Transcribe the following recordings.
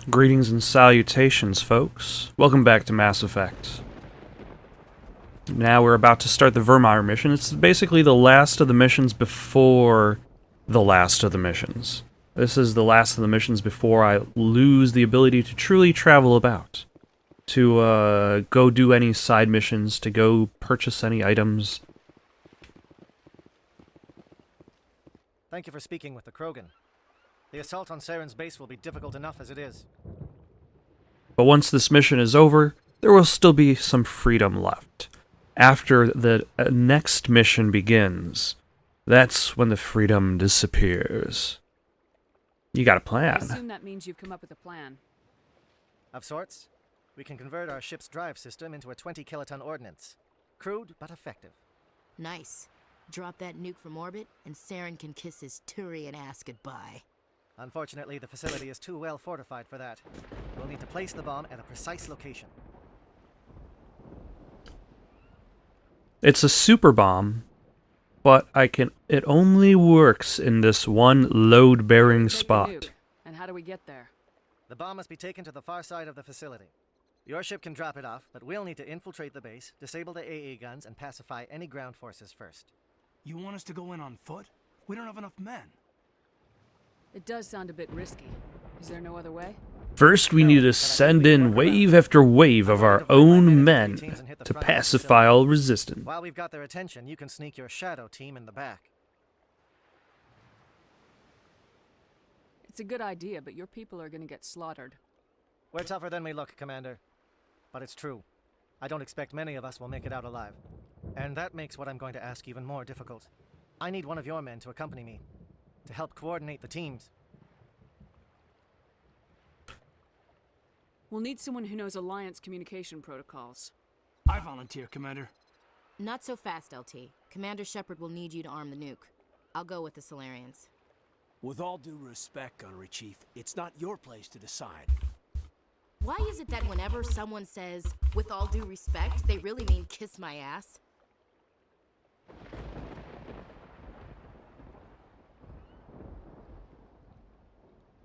Greetings and salutations, folks. Welcome back to Mass Effect. Now we're about to start the Vermeer mission. It's basically the last of the missions before the last of the missions. This is the last of the missions before I lose the ability to truly travel about. To go do any side missions, to go purchase any items. Thank you for speaking with the Krogan. The assault on Saren's base will be difficult enough as it is. But once this mission is over, there will still be some freedom left. After the next mission begins, that's when the freedom disappears. You got a plan. I assume that means you've come up with a plan. Of sorts. We can convert our ship's drive system into a 20-kiloton ordnance. Crude, but effective. Nice. Drop that nuke from orbit, and Saren can kiss his Turian ass goodbye. Unfortunately, the facility is too well fortified for that. We'll need to place the bomb at a precise location. It's a super bomb, but it only works in this one load-bearing spot. And how do we get there? The bomb must be taken to the far side of the facility. Your ship can drop it off, but we'll need to infiltrate the base, disable the AA guns, and pacify any ground forces first. You want us to go in on foot? We don't have enough men. It does sound a bit risky. Is there no other way? First, we need to send in wave after wave of our own men to pacify all resistance. While we've got their attention, you can sneak your shadow team in the back. It's a good idea, but your people are going to get slaughtered. We're tougher than we look, Commander. But it's true. I don't expect many of us will make it out alive. And that makes what I'm going to ask even more difficult. I need one of your men to accompany me, to help coordinate the teams. We'll need someone who knows Alliance communication protocols. I volunteer, Commander. Not so fast, LT. Commander Shepard will need you to arm the nuke. I'll go with the Solarians. With all due respect, Gunnery Chief, it's not your place to decide. Why is it that whenever someone says, with all due respect, they really mean kiss my ass?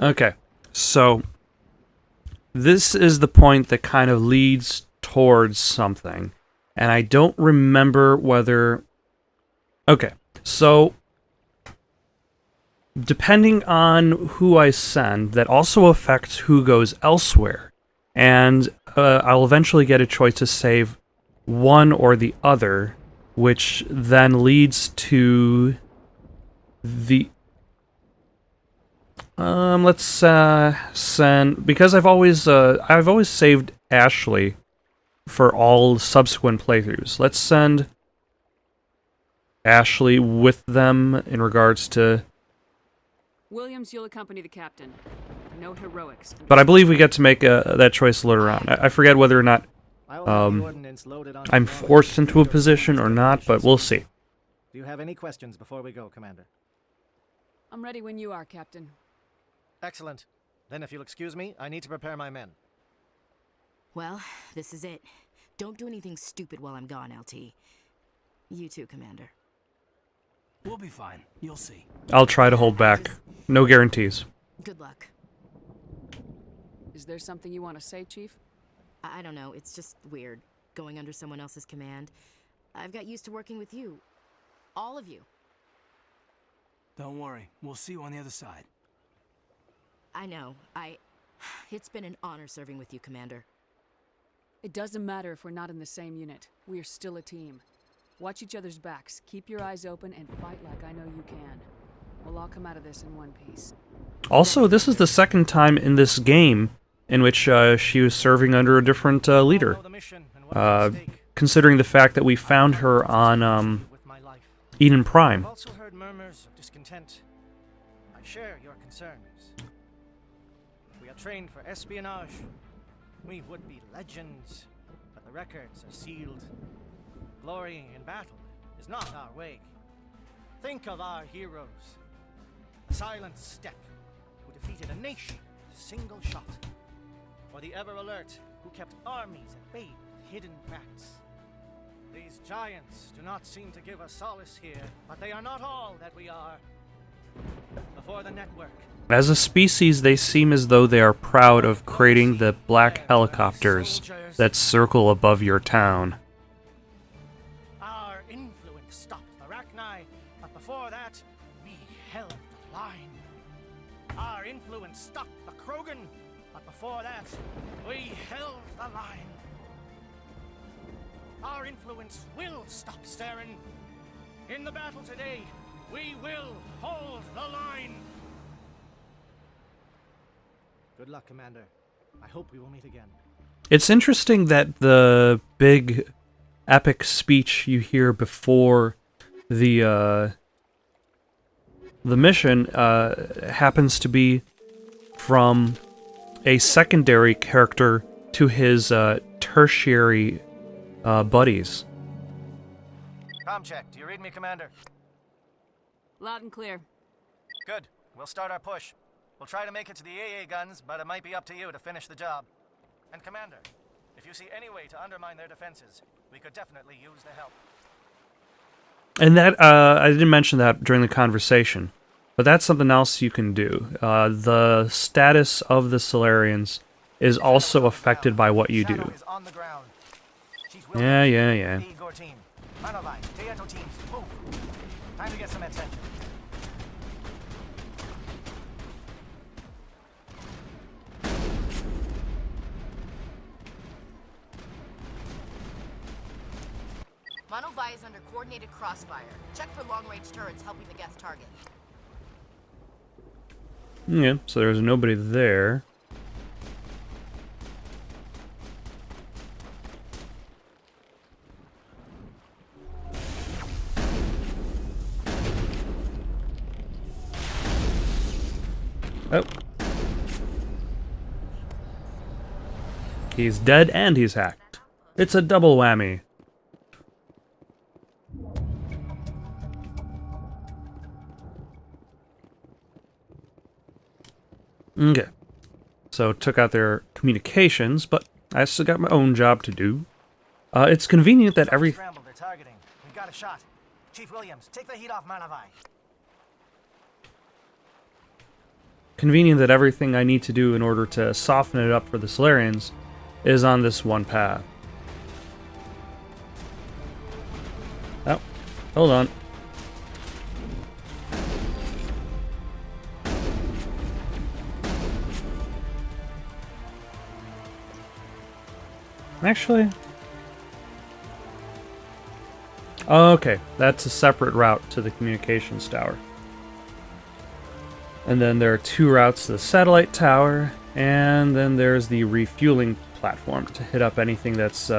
Okay, so this is the point that kind of leads towards something, and I don't remember whether... Okay, so depending on who I send, that also affects who goes elsewhere, and I'll eventually get a choice to save one or the other, which then leads to the... let's send, because I've always saved Ashley for all subsequent playthroughs. Let's send Ashley with them in regards to... Williams, you'll accompany the captain. No heroics. But I believe we get to make that choice later on. I forget whether or not I'm forced into a position or not, but we'll see. Do you have any questions before we go, Commander? I'm ready when you are, Captain. Excellent. Then if you'll excuse me, I need to prepare my men. Well, this is it. Don't do anything stupid while I'm gone, LT. You too, Commander. We'll be fine. You'll see. I'll try to hold back. No guarantees. Good luck. Is there something you want to say, Chief? I don't know. It's just weird, going under someone else's command. I've got used to working with you. All of you. Don't worry. We'll see you on the other side. I know. It's been an honor serving with you, Commander. It doesn't matter if we're not in the same unit. We are still a team. Watch each other's backs, keep your eyes open, and fight like I know you can. We'll all come out of this in one piece. Also, this is the second time in this game in which she was serving under a different leader. Considering the fact that we found her on Eden Prime. I've also heard murmurs of discontent. I share your concerns. We are trained for espionage. We would be legends, but the records are sealed. Glorying in battle is not our way. Think of our heroes. The silent step who defeated a nation with a single shot. Or the ever alert who kept armies at bay with hidden cracks. These giants do not seem to give us solace here, but they are not all that we are. before the network. As a species, they seem as though they are proud of creating the black helicopters that circle above your town. Our influence stopped the Rachni, but before that, we held the line. Our influence stopped the Krogan, but before that, we held the line. Our influence will stop Saren. In the battle today, we will hold the line. Good luck, Commander. I hope we will meet again. It's interesting that the big epic speech you hear before the mission happens to be from a secondary character to his tertiary buddies. Com check. Do you read me, Commander? Loud and clear. Good. We'll start our push. We'll try to make it to the AA guns, but it might be up to you to finish the job. And Commander, if you see any way to undermine their defenses, we could definitely use the help. And that, I didn't mention that during the conversation, but that's something else you can do. The status of the Solarians is also affected by what you do. Shadow is on the ground. Chief Yeah. Igor team. Manovai, Teato teams, move. Time to get some attention. Manovai is under coordinated crossfire. Check for long-range turrets helping the Geth target. Yeah, so there's nobody there. Oh. He's dead and he's hacked. It's a double whammy. Okay. So took out their communications, but I still got my own job to do. It's convenient that every... Scrambled, they're targeting. We've got a shot. Chief Williams, take the heat off Manovai. Convenient that everything I need to do in order to soften it up for the Solarians is on this one path. Oh, hold on. Actually... okay, that's a separate route to the communications tower. And then there are two routes to the satellite tower, and then there's the refueling platform to hit up anything that's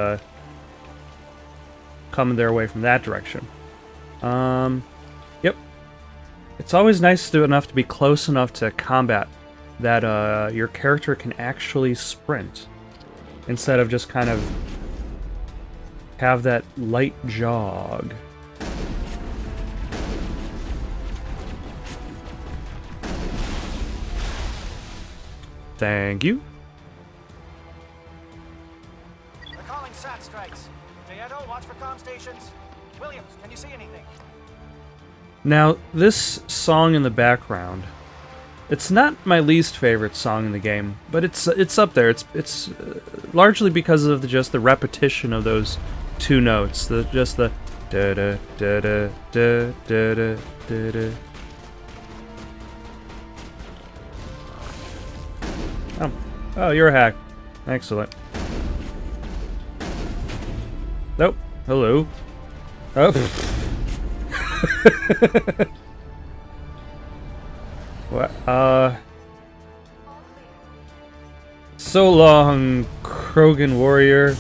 coming their way from that direction. Yep. It's always nice enough to be close enough to combat that your character can actually sprint, instead of just kind of have that light jog. Thank you. They're calling SAT strikes. Teato, watch for comm stations. Williams, can you see anything? Now, this song in the background, it's not my least favorite song in the game, but it's up there. It's largely because of just the repetition of those two notes. Just the da da da da da da da da. Oh, you're a hack. Excellent. Nope. Hello. Oh. What? So long, Krogan warrior.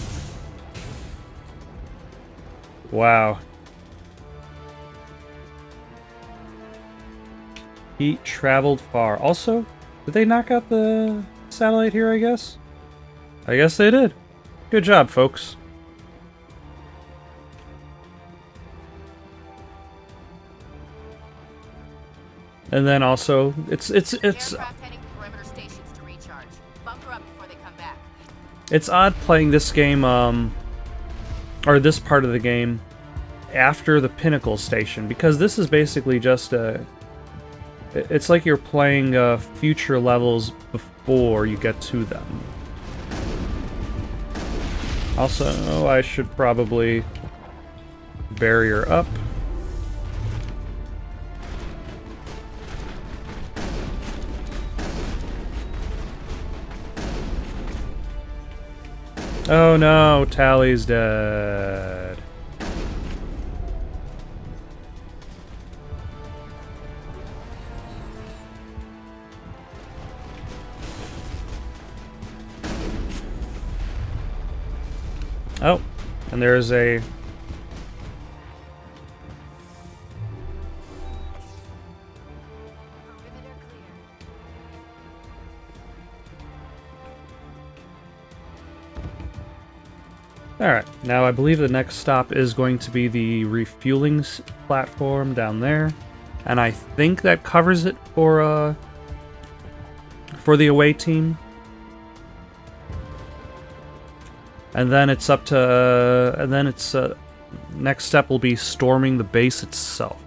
Wow. He traveled far. Also, did they knock out the satellite here, I guess? I guess they did. Good job, folks. And then also, it's Aircraft heading to perimeter stations to recharge. Bunker up before they come back. it's odd playing this game, or this part of the game, after the Pinnacle station, because this is basically just a It's like you're playing future levels before you get to them. Also, I should probably barrier up. Oh no, Tally's dead. Oh, and there's a... Alright, now I believe the next stop is going to be the refueling platform down there. And I think that covers it for the away team. And then it's up to... next step will be storming the base itself.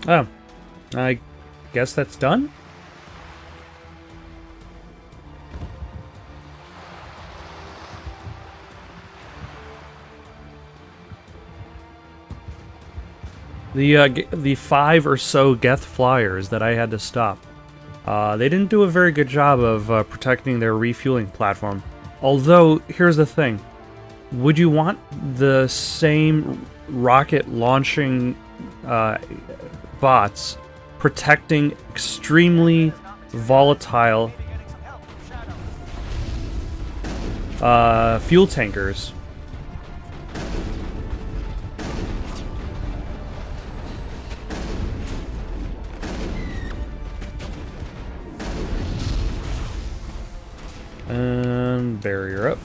Oh, I guess that's done? The 5 or so Geth flyers that I had to stop, they didn't do a very good job of protecting their refueling platform. Although, here's the thing. Would you want the same rocket launching bots protecting extremely volatile fuel tankers? And barrier up.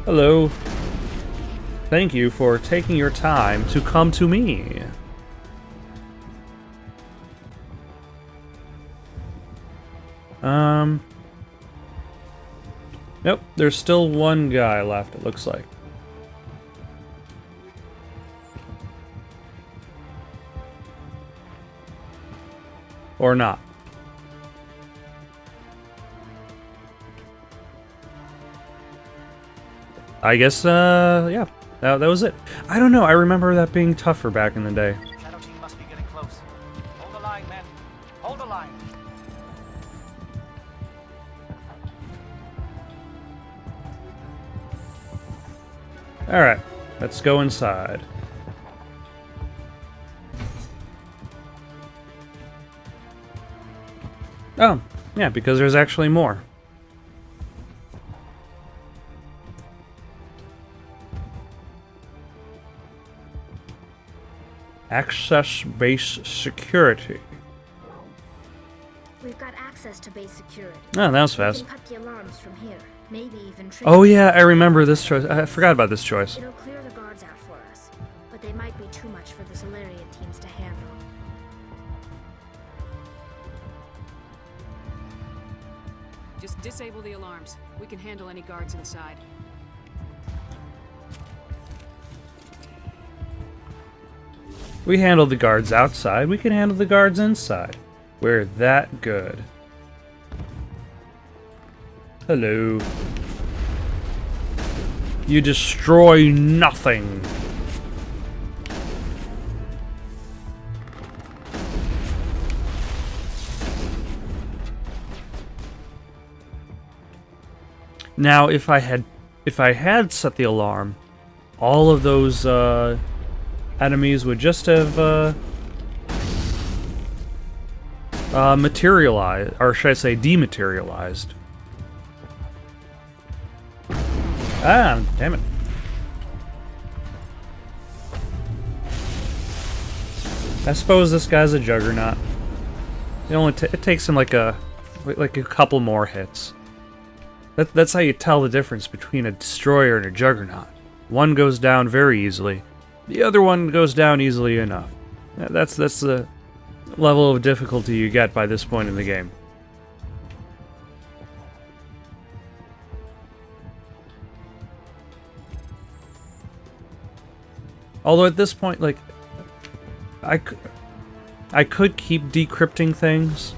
Hello. Thank you for taking your time to come to me. Nope, there's still one guy left, it looks like. Or not. I guess, yeah, that was it. I don't know, I remember that being tougher back in the day. Shadow team must be getting close. Hold the line, men. Hold the line. Alright, let's go inside. Oh, yeah, because there's actually more. Access base security. We've got access to base security. Oh, that was We fast. can cut the alarms from here. Maybe even trigger. Oh yeah, I remember this choice. I forgot about this choice. It'll clear the guards out for us, but they might be too much for the Solarian teams to handle. Just disable the alarms. We can handle any guards inside. We handled the guards outside, we can handle the guards inside. We're that good. Hello. You destroy nothing. Now, if I had set the alarm, all of those enemies would just have materialized, or should I say dematerialized. Ah, damn it. I suppose this guy's a juggernaut. It only it takes him like a couple more hits. That's how you tell the difference between a destroyer and a juggernaut. One goes down very easily. The other one goes down easily enough. That's the level of difficulty you get by this point in the game. Although at this point, like, I could keep decrypting things,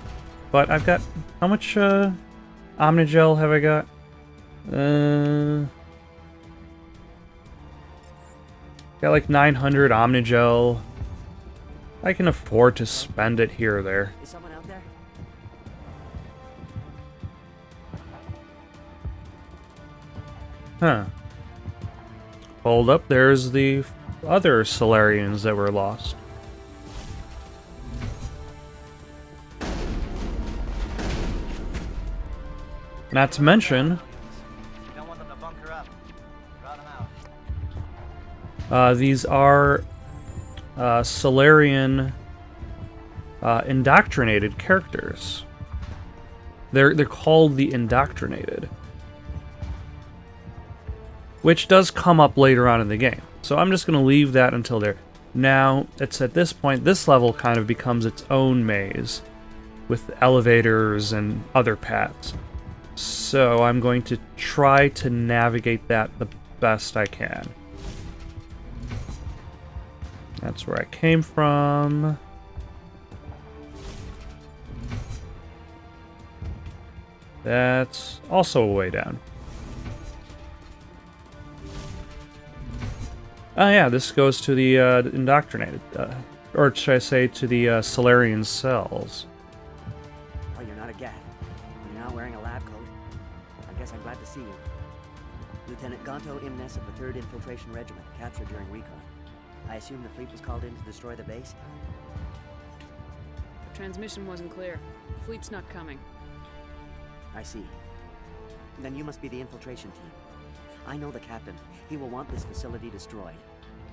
but I've got... How much Omnigel have I got? Got like 900 Omnigel. I can afford to spend it here or there. Is someone out there? Huh. Hold up, there's the other Solarians that were lost. Not to mention, You don't want them to bunker up. Rout them out. these are Solarian indoctrinated characters. They're called the Indoctrinated, which does come up later on in the game. So I'm just going to leave that until there. Now, it's at this point, this level kind of becomes its own maze with elevators and other paths. So I'm going to try to navigate that the best I can. That's where I came from. That's also a way down. Oh yeah, this goes to the indoctrinated, or should I say to the Solarian cells. Oh, you're not a Gath. You're not wearing a lab coat. I guess I'm glad to see you. Lieutenant Gonto Imnes of the 3rd Infiltration Regiment, captured during recon. I assume the fleet was called in to destroy the base? The transmission wasn't clear. The fleet's not coming. I see. Then you must be the infiltration team. I know the captain. He will want this facility destroyed.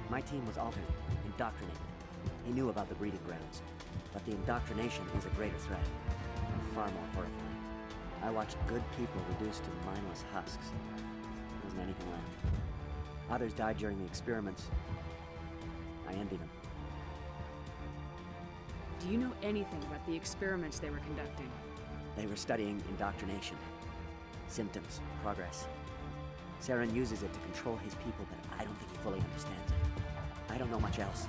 My team was altered, indoctrinated. He knew about the breeding grounds. But the indoctrination is a greater threat, and far more horrifying. I watched good people reduced to mindless husks. There wasn't anything left. Others died during the experiments. I envy them. Do you know anything about the experiments they were conducting? They were studying indoctrination. Symptoms, progress. Saren uses it to control his people, but I don't think he fully understands it. I don't know much else.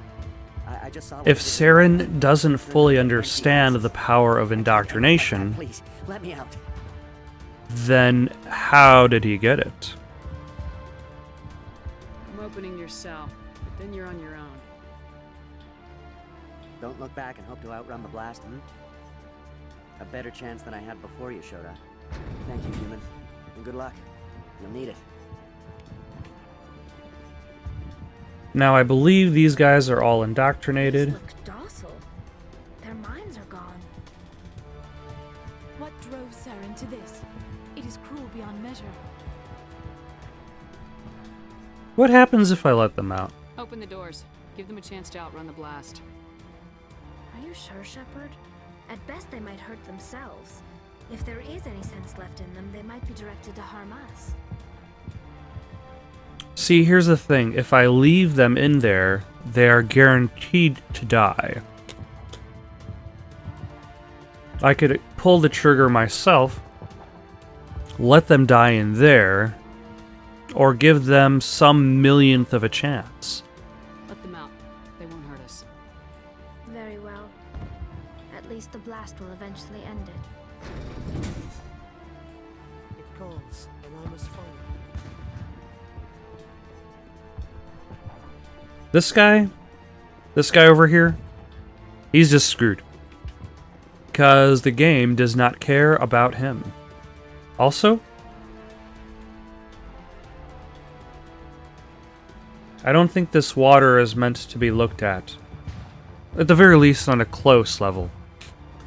I just saw... If Saren doesn't fully understand the power of indoctrination, Please, let me out. then how did he get it? I'm opening your cell, but then you're on your own. Don't look back and hope to outrun the blast, A better chance than I had before you showed up. Thank you, human. And good luck. You'll need it. Now, I believe these guys are all indoctrinated. These look docile. Their minds are gone. What drove Saren to this? It is cruel beyond measure. What happens if I let them out? Open the doors. Give them a chance to outrun the blast. Are you sure, Shepard? At best, they might hurt themselves. If there is any sense left in them, they might be directed to harm us. See, here's the thing. If I leave them in there, they are guaranteed to die. I could pull the trigger myself, let them die in there, or give them some millionth of a chance. Let them out. They won't hurt us. Very well. At least the blast will eventually end it. It calls, and I must follow. This guy over here, he's just screwed. Because the game does not care about him. Also, I don't think this water is meant to be looked at. At the very least on a close level.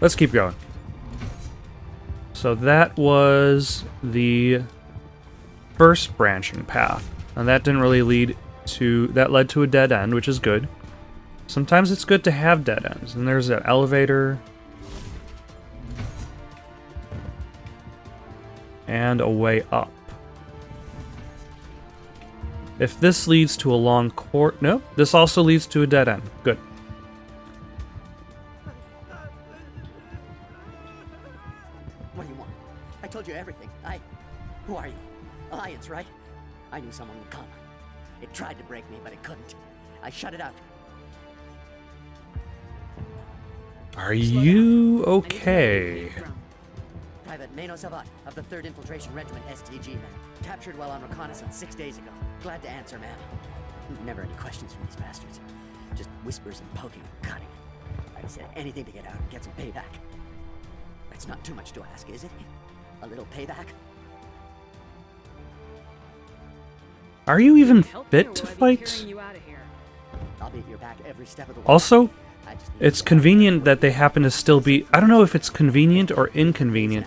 Let's keep going. So that was the first branching path. And that didn't really lead to... that led to a dead end, which is good. Sometimes it's good to have dead ends. And there's an elevator. And a way up. If this leads to a long court... No, this also leads to a dead end. Good. What do you want? I told you everything. Who are you? Alliance, right? I knew someone would come. It tried to break me, but it couldn't. I shut it out. Are you okay? Private Mano Savat of the 3rd Infiltration Regiment STG, man. Captured while on reconnaissance 6 days ago. Glad to answer, man. Never any questions from these bastards. Just whispers and poking and cutting. I'd said anything to get out and get some payback. That's not too much to ask, is it? A little payback? Are you even Help fit me, or to will I be fight? carrying you out of here? I'll be at your back every step of the way. Also, I just need it's to get convenient that they happen to still be... I don't know if it's convenient or inconvenient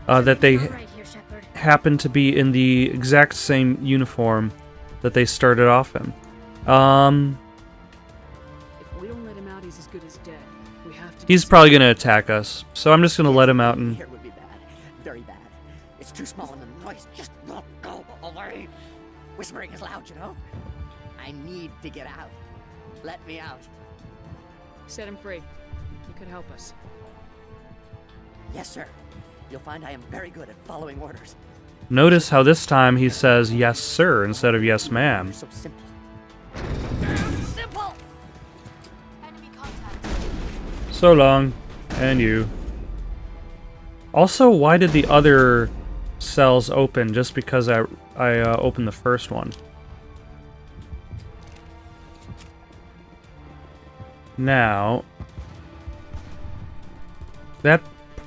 that they All right here, Shepard. happen to be in the exact same uniform that they started off in. If we don't let him out, he's as good as dead. We have to. He's probably going to attack us, so I'm just going to let him out and... Here would be bad. Very bad. It's too small and the noise just won't go away. Whispering is loud, you know? I need to get out. Let me out. Set him free. You could help us. Yes, sir. You'll find I am very good at following orders. Notice how this time he says yes sir instead of yes ma'am. You're so simple. Simple! Enemy contact. So long. And you. Also, why did the other cells open just because I opened the first one? Now,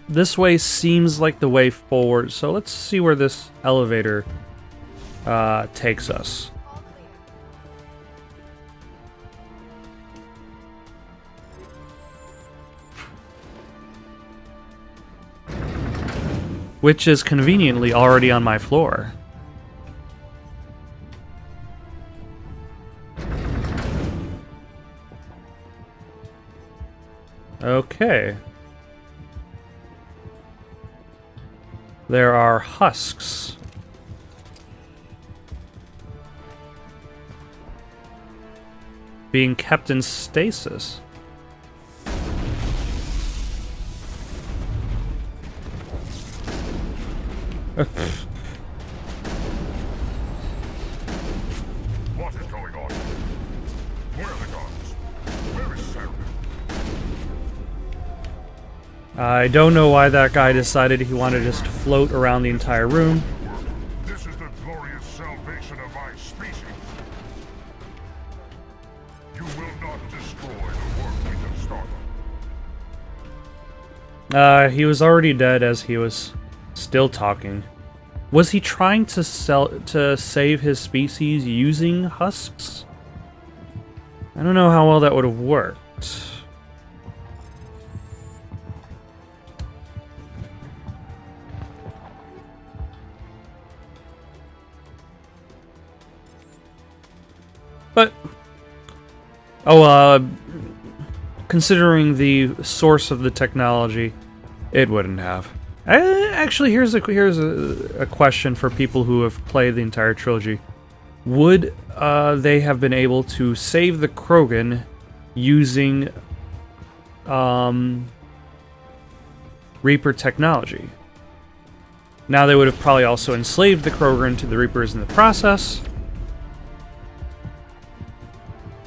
this way seems like the way forward, so let's see where this elevator takes us. All clear. Which is conveniently already on my floor. Okay. There are husks. Being kept in stasis. What is going on? Where are the guards? Where is Sarah? I don't know why that guy decided he wanted to just float around the entire room. This is the glorious salvation of my species. You will not destroy the work we have started. He was already dead as he was still talking. Was he trying to save his species using husks? I don't know how well that would have worked. But, considering the source of the technology, it wouldn't have. Actually, here's a question for people who have played the entire trilogy. Would they have been able to save the Krogan using Reaper technology? Now they would have probably also enslaved the Krogan to the Reapers in the process.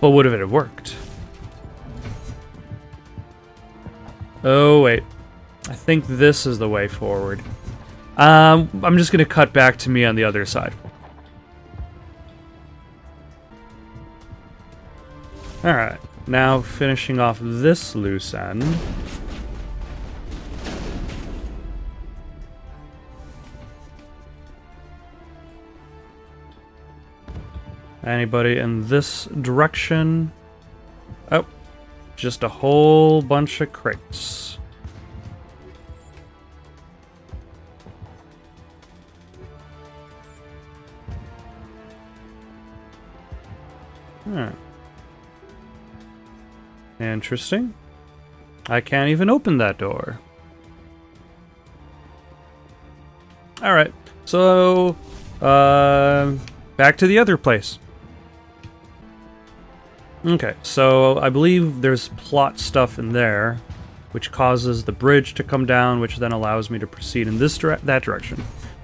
But would it have worked? Oh, wait. I think this is the way forward. I'm just going to cut back to me on the other side. Alright, now finishing off this loose end. Anybody in this direction? Oh, just a whole bunch of crates. Interesting. I can't even open that door. Alright, so, back to the other place. Okay, so I believe there's plot stuff in there, which causes the bridge to come down, which then allows me to proceed in that direction.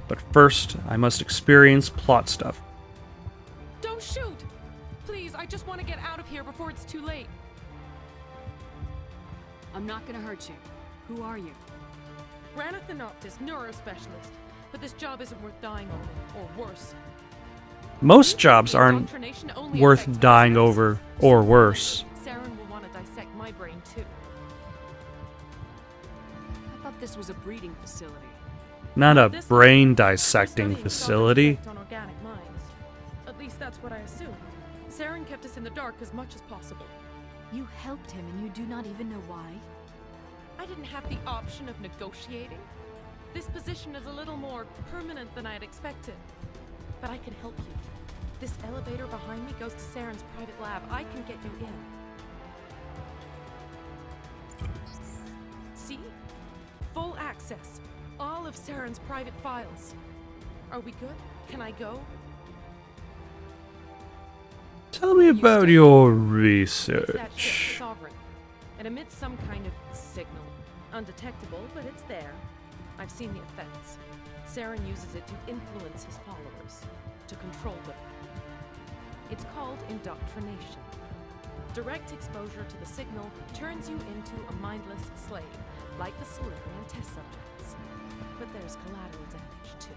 But first, I must experience plot stuff. Don't shoot! Please, I just want to get out of here before it's too late. I'm not gonna hurt you. Who are you? Ranathanoptis, neurospecialist. But this job isn't worth dying over, or worse. Most jobs aren't Indoctrination only worth affects dying myself. over, or worse. Saren will want to dissect my brain too. I thought this was a breeding facility. Not a This- brain We're dissecting studying facility. God's effect on organic minds. At least that's what I assume. Saren kept us in the dark as much as possible. You helped him and you do not even know why? I didn't have the option of negotiating. This position is a little more permanent than I had expected. But I can help you. This elevator behind me goes to Saren's private lab. I can get you in. See? Full access. All of Saren's private files. Are we good? Can I go? Tell me about your It's that ship, research. the Sovereign. It emits some kind of signal. Undetectable, but it's there. I've seen the effects. Saren uses it to influence his followers, to control them. It's called indoctrination. Direct exposure to the signal turns you into a mindless slave, like the Solarian test subjects. But there's collateral damage, too.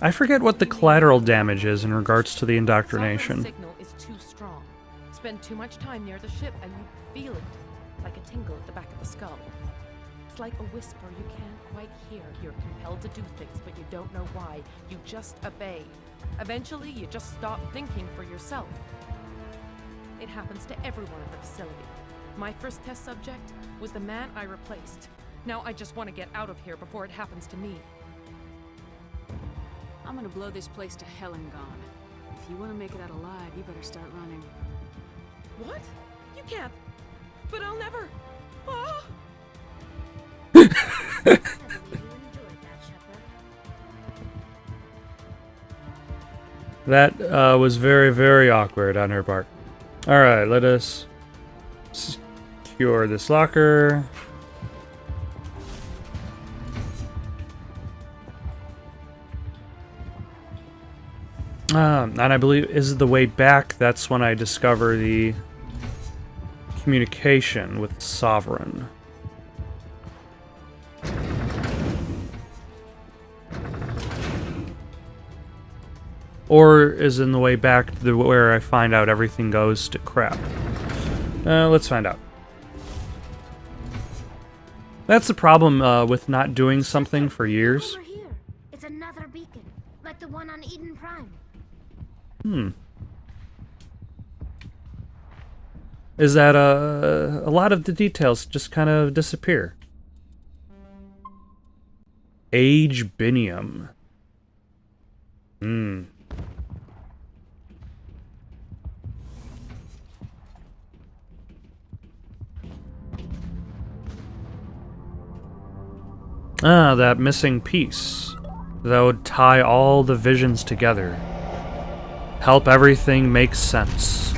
I forget what the collateral damage is in regards to the Sovereign's indoctrination. signal is too strong. Spend too much time near the ship and you feel it, like a tingle at the back of the skull. It's like a whisper you can't quite hear. You're compelled to do things, but you don't know why. You just obey. Eventually, you just stop thinking for yourself. It happens to everyone at the facility. My first test subject was the man I replaced. Now I just want to get out of here before it happens to me. I'm gonna blow this place to hell and gone. If you want to make it out alive, you better start running. What? You can't. But I'll never. Ah! You enjoyed that, Shepard. That was very, very awkward on her part. Alright, let us secure this locker. And I believe is the way back, that's when I discover the communication with Sovereign. Or is in the way back to where I find out everything goes to crap. Let's find out. That's the problem with not doing something for years. Over here. It's another beacon, like the one on Eden Prime. Is that a lot of the details just kind of disappear. Age Binium. Ah, that missing piece. That would tie all the visions together. Help everything make sense.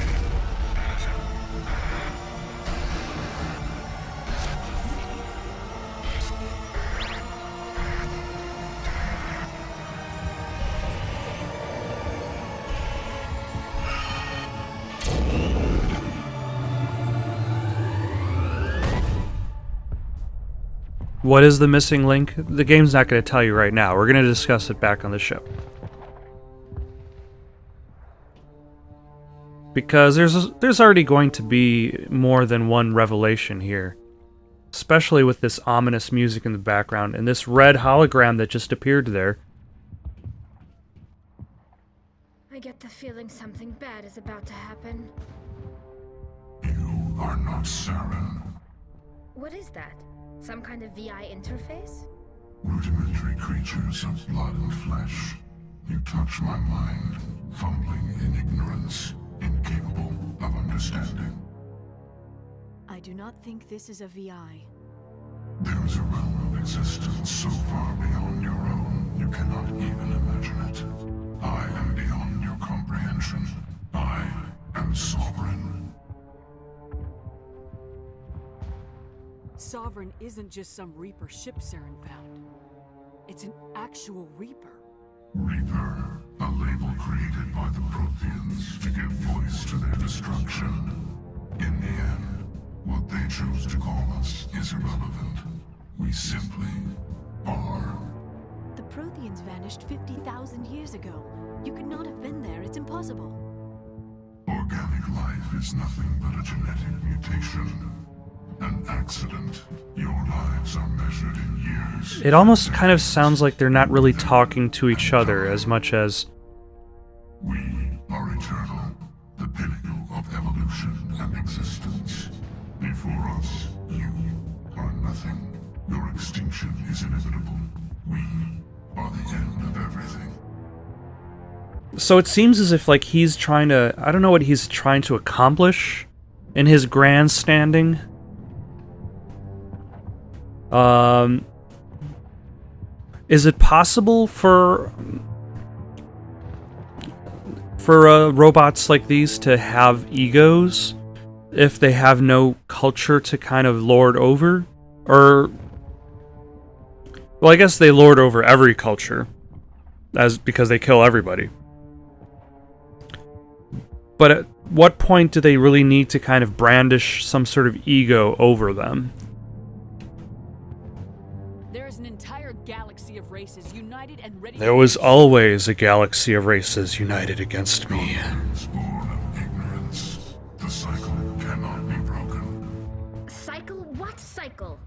What is the missing link? The game's not going to tell you right now. We're going to discuss it back on the ship. Because there's already going to be more than one revelation here. Especially with this ominous music in the background and this red hologram that just appeared there. I get the feeling something bad is about to happen. You are not Saren. What is that? Some kind of VI interface? Rudimentary creatures of blood and flesh. You touch my mind, fumbling in ignorance, incapable of understanding. I do not think this is a VI. There is a realm of existence so far beyond your own, you cannot even imagine it. I am beyond your comprehension. I am sovereign. Sovereign isn't just some Reaper ship Saren found. It's an actual Reaper. Reaper, a label created by the Protheans to give voice to their destruction. In the end, what they chose to call us is irrelevant. We simply are. The Protheans vanished 50,000 years ago. You could not have been there. It's impossible. Organic life is nothing but a genetic mutation. An accident. Your lives are measured in years. It almost kind of sounds like they're not really talking to each other as much as... We are eternal, the pinnacle of evolution and existence. Before us, you are nothing. Your extinction is inevitable. We are the end of everything. So it seems as if, like, he's trying to... I don't know what he's trying to accomplish in his grandstanding. Is it possible for robots like these to have egos if they have no culture to kind of lord over? Or, well, I guess they lord over every culture, because they kill everybody. But at what point do they really need to kind of brandish some sort of ego over them? There is an entire galaxy of races united and ready. There was always a galaxy of races united against me. Born of ignorance, the cycle cannot be broken. Cycle? What cycle?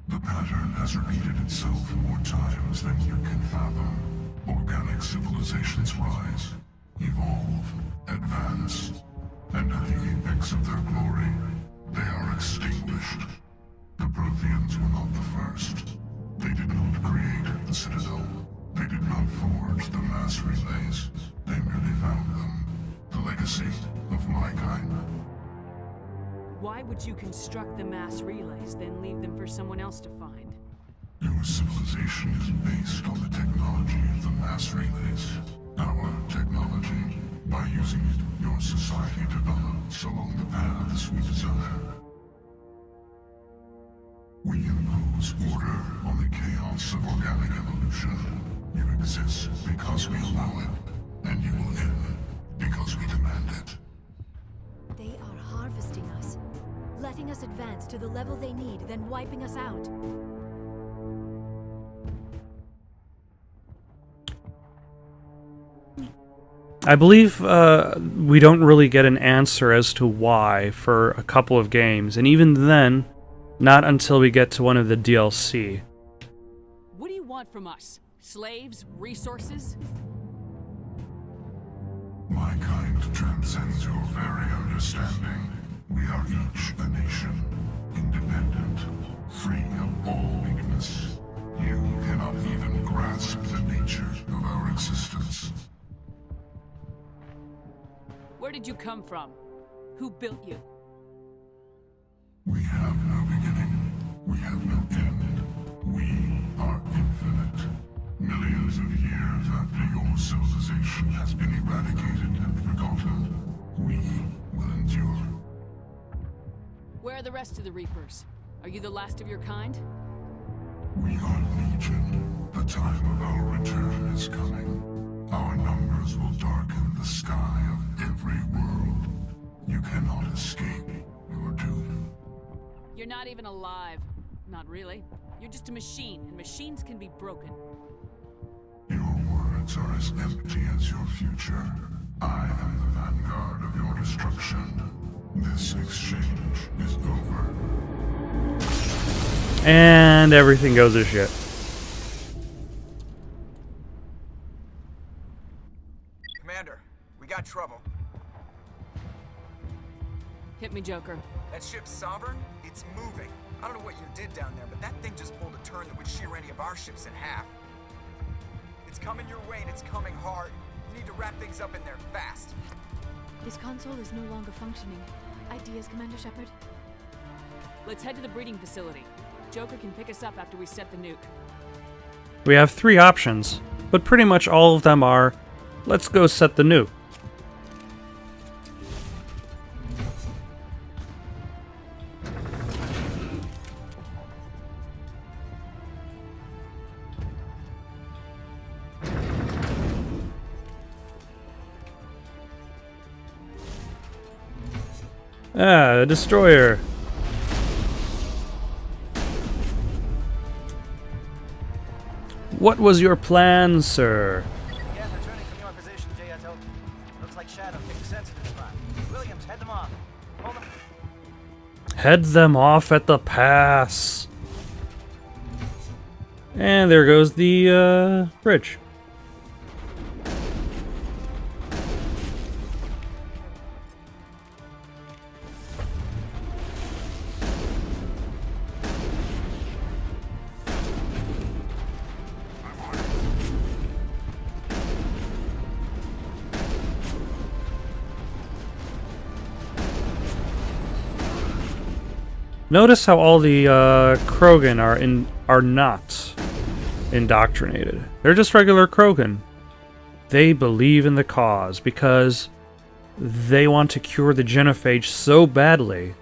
The pattern has repeated itself more times than you can fathom. Organic civilizations rise, evolve, advance, and at the apex of their glory, they are extinguished. The Protheans were not the first. They did not create the Citadel. They did not forge the mass relays. They merely found them. The legacy of my kind. Why would you construct the mass relays, then leave them for someone else to find? Your civilization is based on the technology of the mass relays. Our technology. By using it, your society develops along the paths we desire. We impose order on the chaos of organic evolution. You exist because we allow it, and you will end because we demand it. They are harvesting us, letting us advance to the level they need, then wiping us out. I believe we don't really get an answer as to why for a couple of games, and even then, not until we get to one of the DLC. What do you want from us? Slaves? Resources? My kind transcends your very understanding. We are each a nation, independent, free of all weakness. You cannot even grasp the nature of our existence. Where did you come from? Who built you? We have no beginning. We have no end. We are infinite. Millions of years after your civilization has been eradicated and forgotten, we will endure. Where are the rest of the Reapers? Are you the last of your kind? We are legion. The time of our return is coming. Our numbers will darken the sky of every world. You cannot escape your doom. You're not even alive. Not really. You're just a machine, and machines can be broken. Your words are as empty as your future. I am the vanguard of your destruction. This exchange is over. And everything goes to shit. Commander, we got trouble. Hit me, Joker. That ship's Sovereign? It's moving. I don't know what you did down there, but that thing just pulled a turn that would shear any of our ships in half. It's coming your way and it's coming hard. You need to wrap things up in there fast. This console is no longer functioning. Ideas, Commander Shepard? Let's head to the breeding facility. Joker can pick us up after we set the nuke. We have 3 options, but pretty much all of them are, let's go set the nuke. Ah, a destroyer. What was your plan, sir? Again, returning from your position, J.Ato. Looks like Shadow picked a sensitive spot. Williams, head them off. Hold them. Head them off at the pass. And there goes the bridge. Notice how all the Krogan are not indoctrinated. They're just regular Krogan. They believe in the cause because they want to cure the genophage so badly.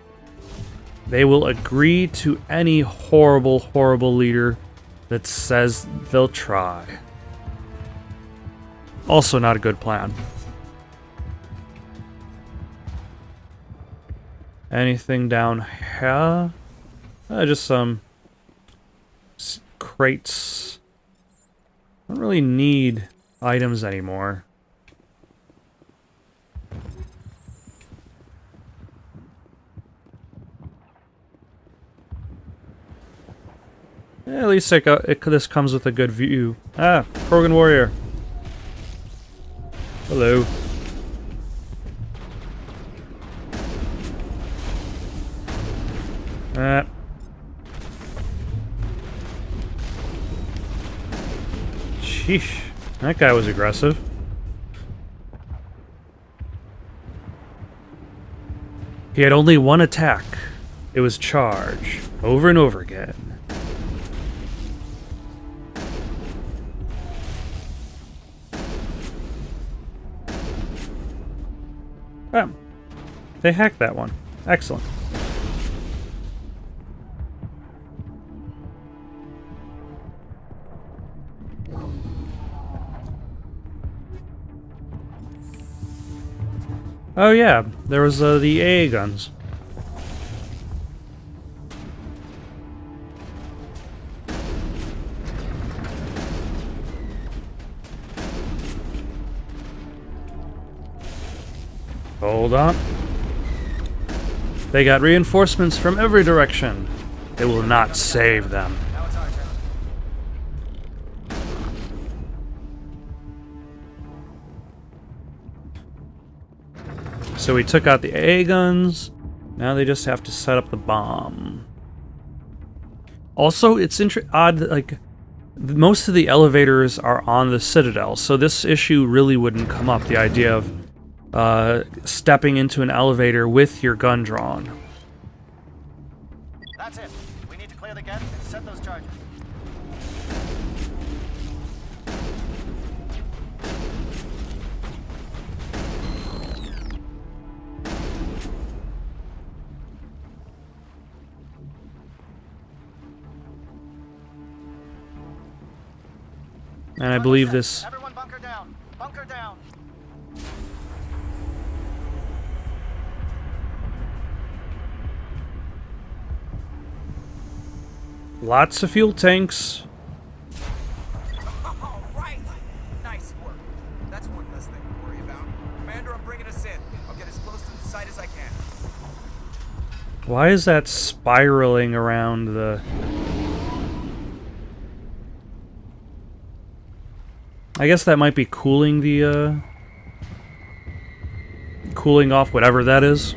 They will agree to any horrible, horrible leader that says they'll try. Also not a good plan. Anything down here? Just some crates. I don't really need items anymore. At least this comes with a good view. Ah, Krogan warrior. Hello. Sheesh, that guy was aggressive. He had only one attack. It was charge, over and over again. Oh, they hacked that one. Excellent. Oh yeah, there was the AA guns. Hold on. They got reinforcements from every direction. It will not save them. Now it's our turn. So we took out the AA guns. Now they just have to set up the bomb. Also, it's odd that, like, most of the elevators are on the Citadel, so this issue really wouldn't come up, the idea of stepping into an elevator with your gun drawn. That's it. We need to clear the gate and set those charges. And I believe this... Everyone bunker down. Bunker down. Lots of fuel tanks. All right. Nice work. That's one less thing to worry about. Commander, I'm bringing us in. I'll get as close to the site as I can. Why is that spiraling around the... I guess that might be cooling the, cooling off whatever that is.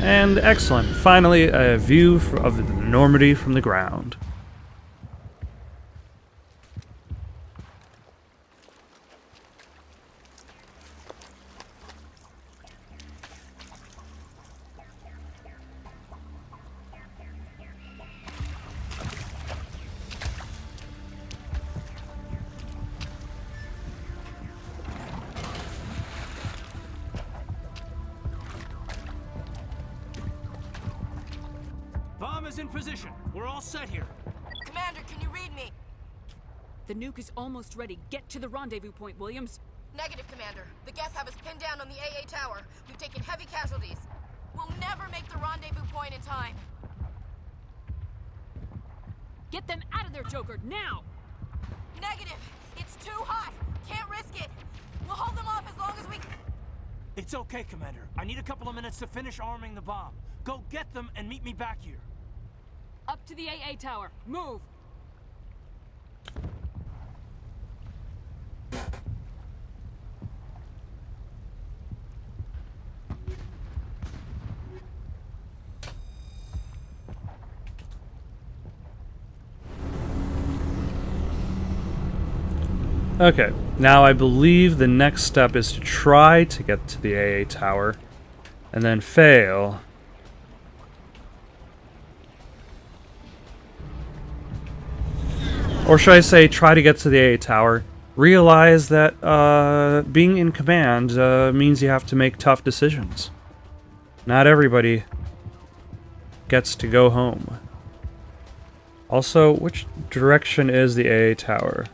And excellent. Finally, a view of the Normandy from the ground. is in position. We're all set here. Commander, can you read me? The nuke is almost ready. Get to the rendezvous point, Williams. Negative, Commander. The Geth have us pinned down on the AA tower. We've taken heavy casualties. We'll never make the rendezvous point in time. Get them out of there, Joker, now! Negative. It's too hot. Can't risk it. We'll hold them off as long as we... It's okay, Commander. I need a couple of minutes to finish arming the bomb. Go get them and meet me back here. Up to the AA tower. Move! Okay, now I believe the next step is to try to get to the AA tower, and then fail. Or should I say, try to get to the AA tower, realize that being in command means you have to make tough decisions. Not everybody gets to go home. Also, which direction is the AA tower?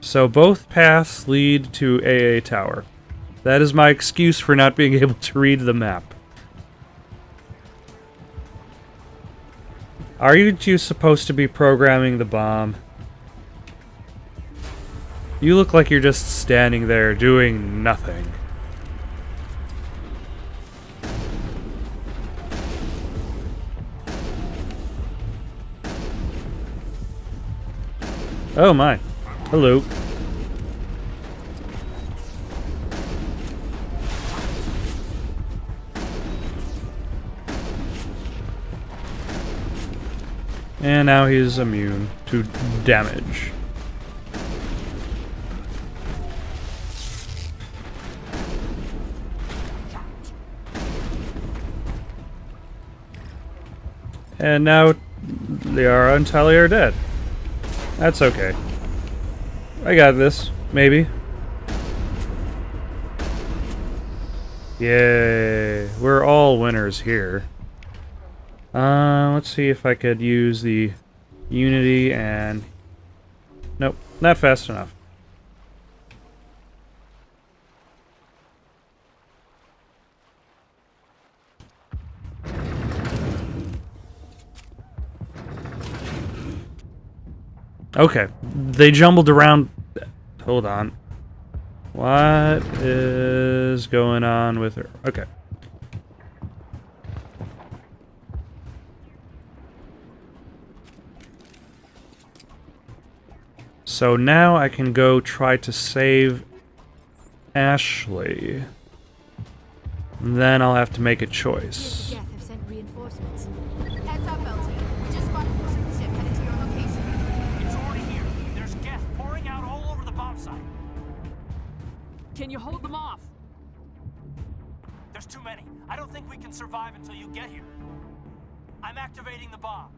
So both paths lead to AA tower. That is my excuse for not being able to read the map. Are you two supposed to be programming the bomb? You look like you're just standing there doing nothing. Oh my. Hello. And now he's immune to damage. And now Liara and Tali are dead. That's okay. I got this, maybe. Yay, we're all winners here. Let's see if I could use the Unity and... Nope, not fast enough. Okay, they jumbled around. Hold on. What is going on with her? Okay. So now I can go try to save Ashley. Then I'll have to make a choice. The Geth have sent reinforcements. Heads up, LT. We just spotted a cruise ship headed to your location. It's already here. There's Geth pouring out all over the bomb site. Can you hold them off? There's too many. I don't think we can survive until you get here. I'm activating the bomb.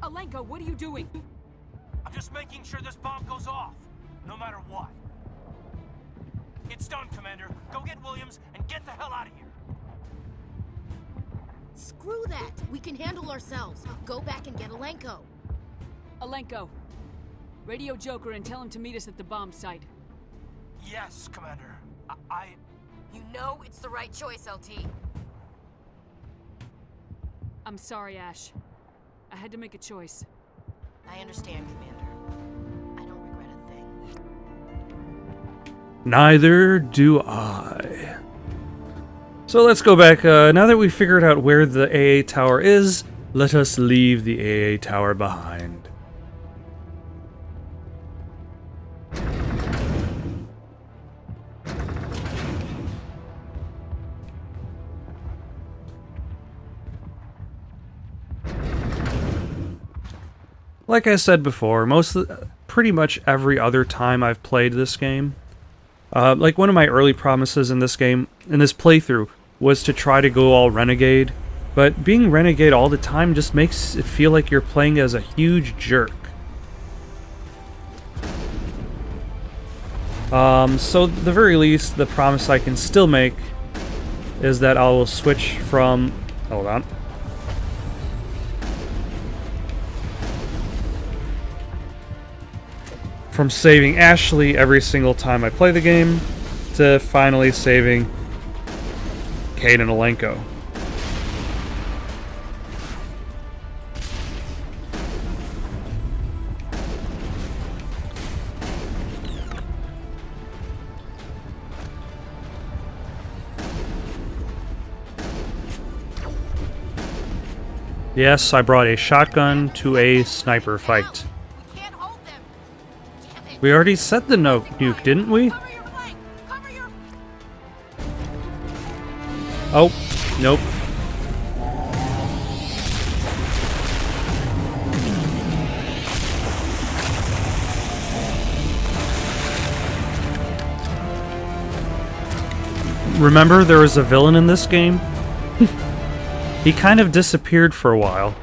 Alenko, what are you doing? I'm just making sure this bomb goes off, no matter what. It's done, Commander. Go get Williams and get the hell out of here. Screw that. We can handle ourselves. Go back and get Alenko. Alenko, radio Joker and tell him to meet us at the bomb site. Yes, Commander. You know it's the right choice, LT. I'm sorry, Ash. I had to make a choice. I understand, Commander. I don't regret a thing. Neither do I. So let's go back. Now that we've figured out where the AA tower is, let us leave the AA tower behind. Like I said before, pretty much every other time I've played this game, like one of my early promises in this game, in this playthrough, was to try to go all Renegade, but being Renegade all the time just makes it feel like you're playing as a huge jerk. So at the very least, the promise I can still make is that I will switch from... Hold on. From saving Ashley every single time I play the game to finally saving Kate and Alenko. Yes, I brought a shotgun to a sniper fight. We can't hold them. Damn it. We already set the nuke, didn't we? Cover your flank. Cover your... Oh, nope. Remember, there was a villain in this game? He kind of disappeared for a while.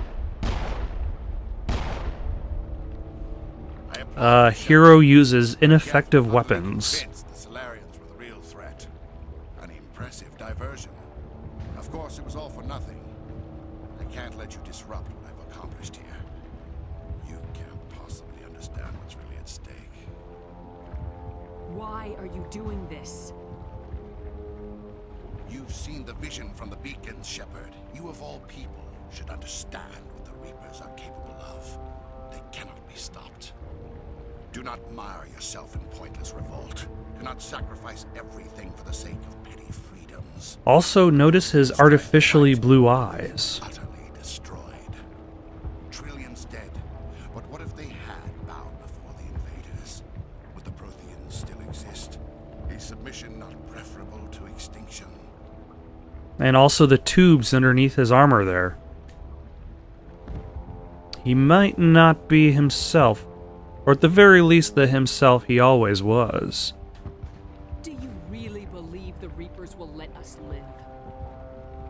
Hero uses ineffective weapons. The Solarians were the real threat. An impressive diversion. Of course, it was all for nothing. I can't let you disrupt what I've accomplished here. You can't possibly understand what's really at stake. Why are you doing this? You've seen the vision from the beacons, Shepard. You of all people should understand what the Reapers are capable of. They cannot be stopped. Do not mire yourself in pointless revolt. Do not sacrifice everything for the sake of petty freedoms. Also, notice his artificially blue eyes. Utterly destroyed. Trillions dead. But what if they had bowed before the invaders? Would the Protheans still exist? A submission not preferable to extinction? And also the tubes underneath his armor there. He might not be himself, or at the very least the himself he always was. Do you really believe the Reapers will let us live?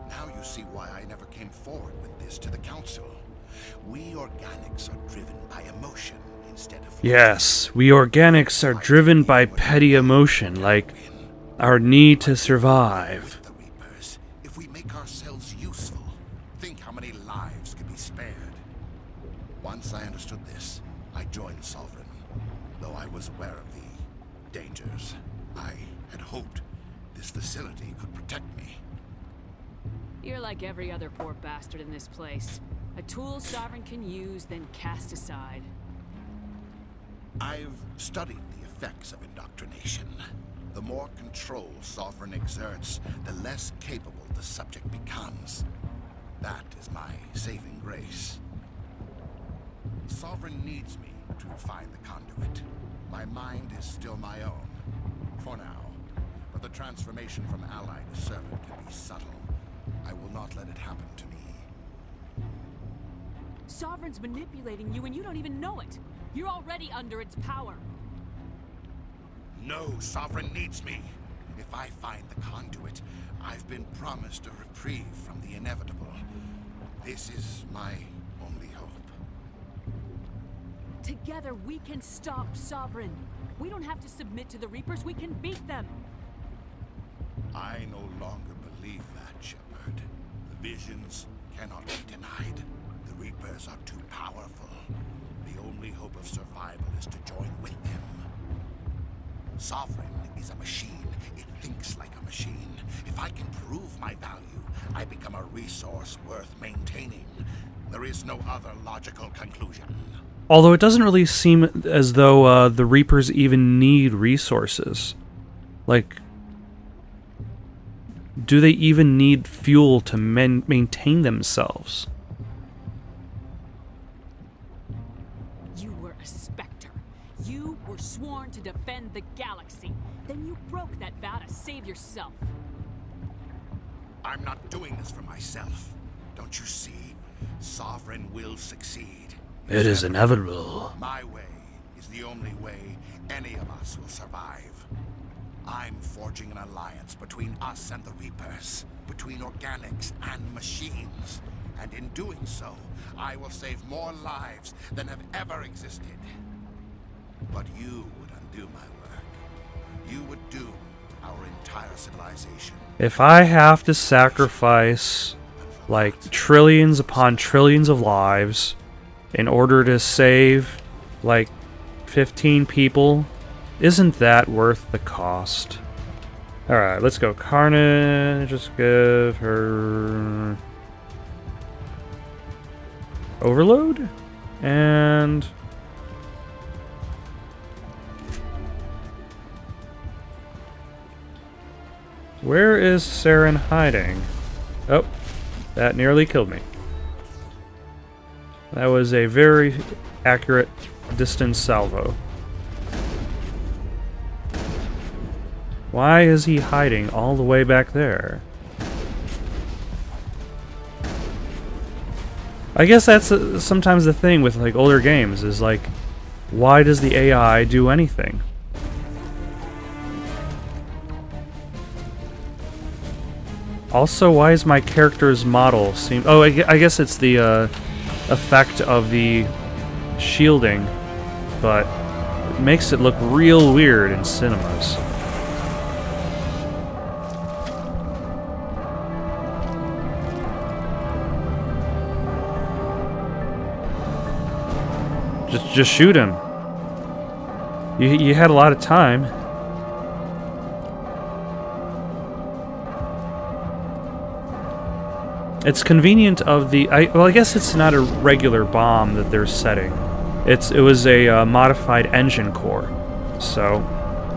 Now you see why I never came forward with this to the Council. We organics are driven by emotion instead of... Yes, we organics are driven by petty emotion, like our need to survive. If we make ourselves useful, think how many lives could be spared. Once I understood this, I joined Sovereign. Though I was aware of the dangers, I had hoped this facility could protect me. You're like every other poor bastard in this place. A tool Sovereign can use, then cast aside. I've studied the effects of indoctrination. The more control Sovereign exerts, the less capable the subject becomes. That is my saving grace. Sovereign needs me to find the conduit. My mind is still my own, for now. But the transformation from ally to servant can be subtle. I will not let it happen to me. Sovereign's manipulating you and you don't even know it. You're already under its power. No, Sovereign needs me. If I find the conduit, I've been promised a reprieve from the inevitable. This is my only hope. Together we can stop Sovereign. We don't have to submit to the Reapers, we can beat them. I no longer believe that, Shepard. The visions cannot be denied. The Reapers are too powerful. The only hope of survival is to join with them. Sovereign is a machine. It thinks like a machine. If I can prove my value, I become a resource worth maintaining. There is no other logical conclusion. Although it doesn't really seem as though the Reapers even need resources. Like, do they even need fuel to maintain themselves? You were a Spectre. You were sworn to defend the galaxy. Then you broke that vow to save yourself. I'm not doing this for myself. Don't you see? Sovereign will succeed. It is inevitable. My way is the only way any of us will survive. I'm forging an alliance between us and the Reapers, between organics and machines. And in doing so, I will save more lives than have ever existed. But you would undo my work. You would doom our entire civilization. If I have to sacrifice like trillions upon trillions of lives in order to save like 15 people, isn't that worth the cost? Alright, let's go. Carnage, just give her Overload, and where is Saren hiding? Oh, that nearly killed me. That was a very accurate distance salvo. Why is he hiding all the way back there? I guess that's sometimes the thing with like older games is like, why does the AI do anything? Also, why is my character's model seem... Oh, I guess it's the effect of the shielding, but it makes it look real weird in cinemas. Just shoot him. You had a lot of time. It's convenient of the... well, I guess it's not a regular bomb that they're setting. It was a modified engine core. So,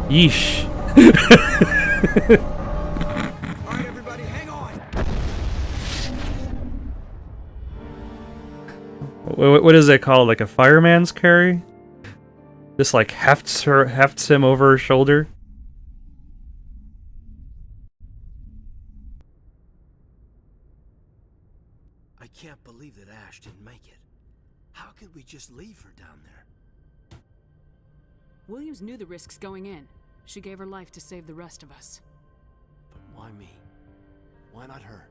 yeesh. Alright, everybody, hang on! What is that called? Like a fireman's carry? Just like hefts him over her shoulder? I can't believe that Ash didn't make it. How could we just leave her down there? Williams knew the risks going in. She gave her life to save the rest of us. But why me? Why not her?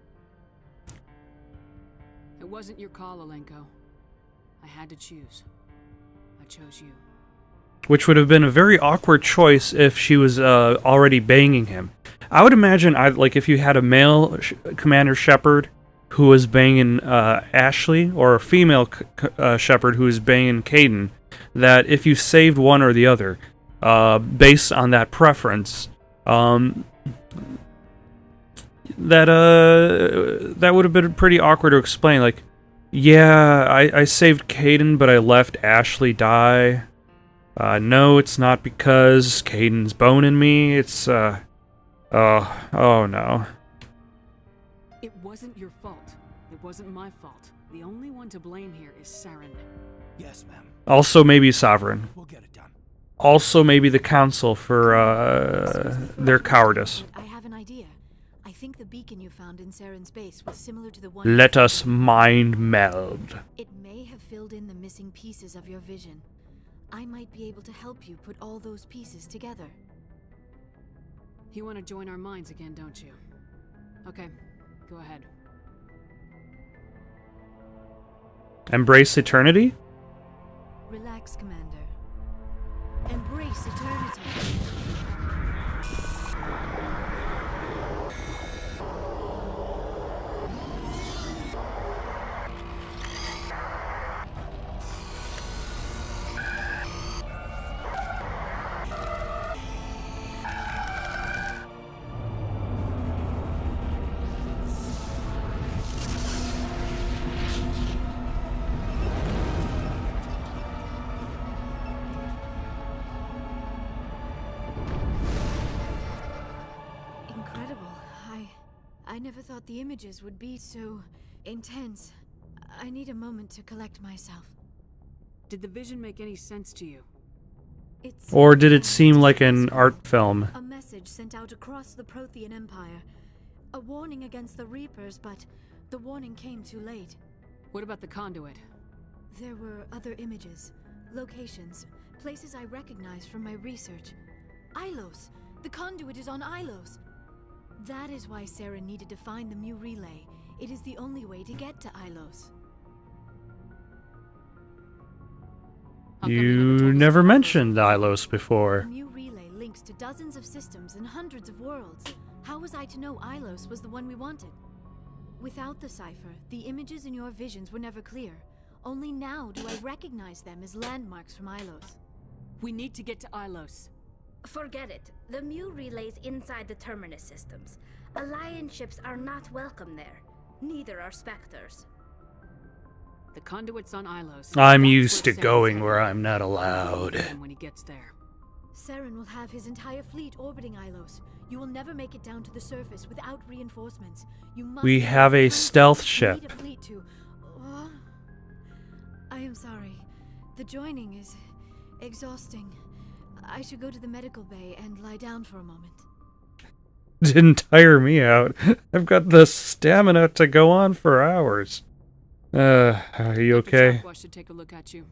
It wasn't your call, Alenko. I had to choose. I chose you. Which would have been a very awkward choice if she was already banging him. I would imagine, like, if you had a male Commander Shepard who was banging Ashley, or a female Shepard who was banging Caden, that if you saved one or the other, based on that preference, that would have been pretty awkward to explain. Like, yeah, I saved Caden, but I left Ashley die. No, it's not because Caden's boning me. It's, oh no. It wasn't your fault. It wasn't my fault. The only one to blame here is Saren. Yes, ma'am. Also, maybe Sovereign. We'll get it done. Also, maybe the Council for, their cowardice. I have an idea. I think the beacon you found in Saren's base was similar to the one... Let us mind meld. It may have filled in the missing pieces of your vision. I might be able to help you put all those pieces together. You want to join our minds again, don't you? Okay, go ahead. Embrace eternity? Relax, Commander. Embrace eternity. I never thought the images would be so intense. I need a moment to collect myself. Did the vision make any sense to you? Or did it seem like an art film? A message sent out across the Prothean Empire. A warning against the Reapers, but the warning came too late. What about the conduit? There were other images, locations, places I recognized from my research. Ilos! The conduit is on Ilos! That is why Saren needed to find the Mu relay. It is the only way to get to Ilos. You never mentioned Ilos before. The Mu relay links links to dozens of systems and hundreds of worlds. How was I to know Ilos was the one we wanted? Without the cipher, the images in your visions were never clear. Only now do I recognize them as landmarks from Ilos. We need to get to Ilos. Forget it. The Mu relays inside the Terminus systems. Alliance ships are not welcome there. Neither are Spectres. The conduit's on Ilos. I'm That's used to where Saren's going headed. where I'm not allowed. And when he gets there. Saren will have his entire fleet orbiting Ilos. You will never make it down to the surface without reinforcements. You must We go have a through stealth Saren. You ship. need a fleet to... I am sorry. The joining is exhausting. I should go to the medical bay and lie down for a moment. Didn't tire me out. I've got the stamina to go on for hours. Are you okay? Jaguar should take a look at you.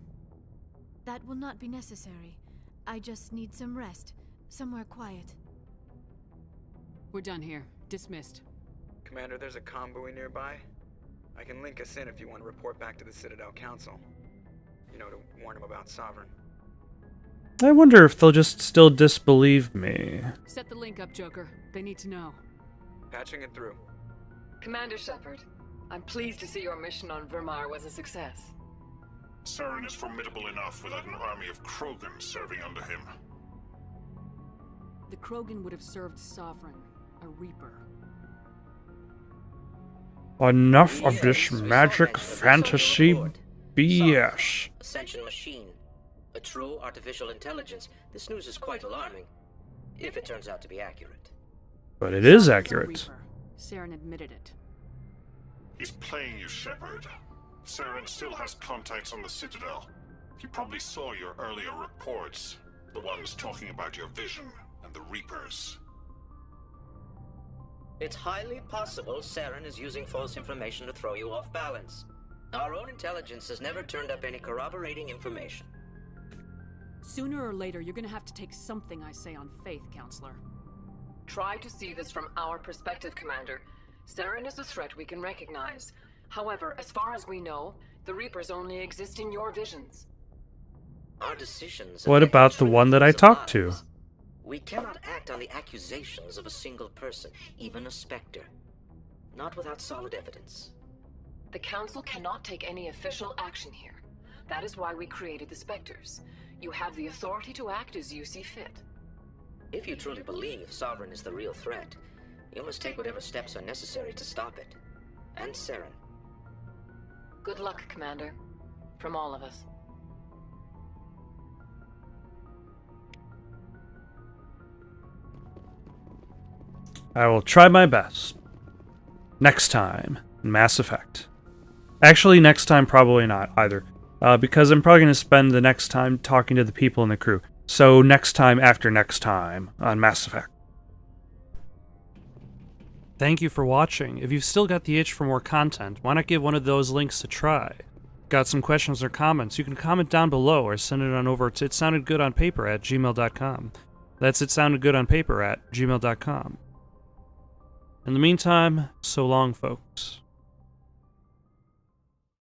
That will not be necessary. I just need some rest. Somewhere quiet. We're done here. Dismissed. Commander, there's a convoy nearby. I can link us in if you want to report back to the Citadel Council. You know, to warn them about Sovereign. I wonder if they'll just still disbelieve me. Set the link up, Joker. They need to know. Patching it through. Commander Shepard, I'm pleased to see your mission on Vermar was a success. Saren is formidable enough without an army of Krogan serving under him. The Krogan would have served Sovereign, a Reaper. Enough of this magic fantasy BS. Ascension machine. A true artificial intelligence. This news is quite alarming, if it turns out to be accurate. But it is Sovereign's a accurate. Reaper. Saren admitted it. He's playing you, Shepard. Saren still has contacts on the Citadel. He probably saw your earlier reports. The ones talking about your vision and the Reapers. It's highly possible Saren is using false information to throw you off balance. Our own intelligence has never turned up any corroborating information. Sooner or later, you're gonna have to take something I say on faith, Counselor. Try to see this from our perspective, Commander. Saren is a threat we can recognize. However, as far as we know, the Reapers only exist in your visions. Our decisions... What about the one that I talked to? We cannot act on the accusations of a single person, even a Spectre. Not without solid evidence. The Council cannot take any official action here. That is why we created the Spectres. You have the authority to act as you see fit. If you truly believe Sovereign is the real threat, you must take whatever steps are necessary to stop it. And Saren. Good luck, Commander. From all of us. I will try my best. Next time, in Mass Effect. Actually, next time probably not either. Because I'm probably going to spend the next time talking to the people in the crew. So next time after next time on Mass Effect. Thank you for watching. If you've still got the itch for more content, why not give one of those links a try? Got some questions or comments, you can comment down below or send it on over to itsoundedgoodonpaper@gmail.com. That's itsoundedgoodonpaper@gmail.com. In the meantime, so long, folks.